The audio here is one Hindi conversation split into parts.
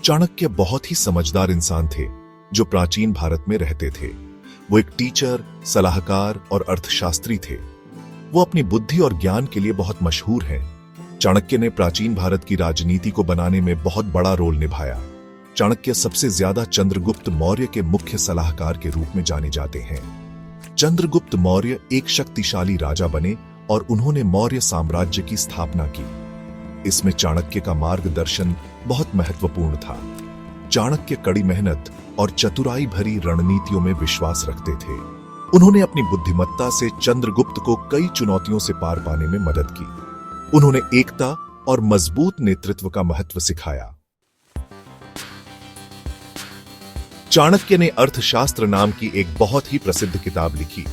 चाणक्य बहुत ही समझदार इंसान थे जो प्राचीन भारत में रहते थे। वो एक टीचर, सलाहकार और अर्थशास्त्री थे। वो अपनी बुद्धि और ज्ञान के लिए बहुत मशहूर हैं। चाणक्य ने प्राचीन भारत की राजनीति को बनाने में बहुत बड़ा रोल निभाया। चाणक्य सबसे ज्यादा चंद्रगुप्त मौर्य के मुख्य सलाहकार के रूप में जाने जाते हैं। चंद्रगुप्त मौर्य एक शक्तिशाली राजा बने और उन्होंने मौर्य साम्राज्य की स्थापना की। इसमें चाणक्य का मार्गदर्शन बहुत महत्वपूर्ण था। चाणक्य कड़ी मेहनत और चतुराई भरी रणनीतियों में विश्वास रखते थे। उन्होंने अपनी बुद्धिमत्ता से चंद्रगुप्त को कई चुनौतियों से पार पाने में मदद की। उन्होंने एकता और मजबूत नेतृत्व का महत्व सिखाया। चाणक्य ने अर्थशास्त्र नाम की एक बहुत ही प्रसिद्ध किताब लिखी।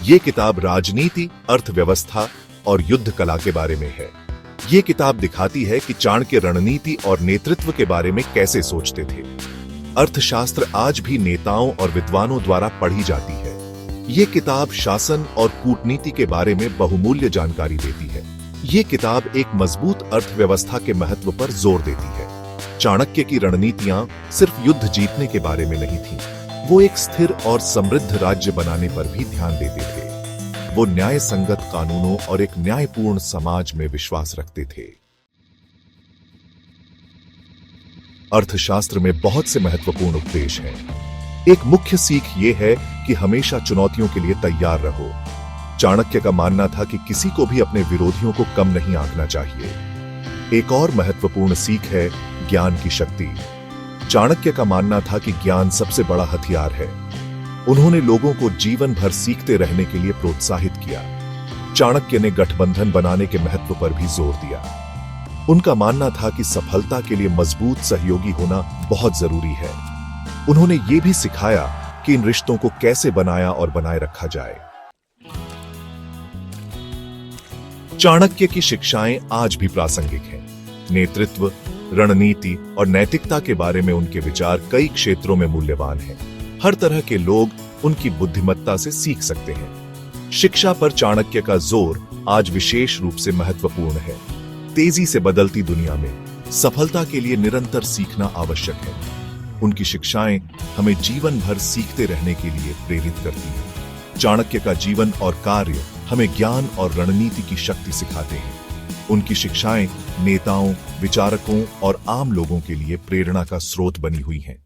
ये किताब राजनीति, अर्थव्यवस्था और युद्ध कला के बारे में है। ये किताब दिखाती है कि चाणक्य रणनीति और नेतृत्व के बारे में कैसे सोचते थे। अर्थशास्त्र आज भी नेताओं और विद्वानों द्वारा पढ़ी जाती है। ये किताब शासन और कूटनीति के बारे में बहुमूल्य जानकारी देती है। ये किताब एक मजबूत अर्थव्यवस्था के महत्व पर जोर देती है। चाणक्य की रणनीतियां सिर्फ युद्ध जीतने के बारे में नहीं थीं। वो एक स्थिर और समृद्ध राज्य बनाने पर भी ध्यान देते थे। वो न्याय संगत कानूनों और एक न्यायपूर्ण समाज में विश्वास रखते थे। अर्थशास्त्र में बहुत से महत्वपूर्ण उपदेश हैं। एक मुख्य सीख ये है कि हमेशा चुनौतियों के लिए तैयार रहो। चाणक्य का मानना था कि किसी को भी अपने विरोधियों को कम नहीं आंकना चाहिए। एक और महत्वपूर्ण सीख है ज्ञान की शक्ति। चाणक्य का मानना था कि ज्ञान सबसे बड़ा हथियार है। उन्होंने लोगों को जीवन भर सीखते रहने के लिए प्रोत्साहित किया। चाणक्य ने गठबंधन बनाने के महत्व पर भी जोर दिया। उनका मानना था कि सफलता के लिए मजबूत सहयोगी होना बहुत जरूरी है। उन्होंने ये भी सिखाया कि इन रिश्तों को कैसे बनाया और बनाए रखा जाए। चाणक्य की शिक्षाएं आज भी प्रासंगिक हैं। नेतृत्व, रणनीति और नैतिकता के बारे में उनके विचार कई क्षेत्रों में मूल्यवान हैं। हर तरह के लोग उनकी बुद्धिमत्ता से सीख सकते हैं। शिक्षा पर चाणक्य का जोर आज विशेष रूप से महत्वपूर्ण है। तेजी से बदलती दुनिया में सफलता के लिए निरंतर सीखना आवश्यक है। उनकी शिक्षाएं हमें जीवन भर सीखते रहने के लिए प्रेरित करती हैं। चाणक्य का जीवन और कार्य हमें ज्ञान और रणनीति की शक्ति सिखाते हैं। उनकी शिक्षाएं नेताओं, विचारकों और आम लोगों के लिए प्रेरणा का स्रोत बनी हुई हैं।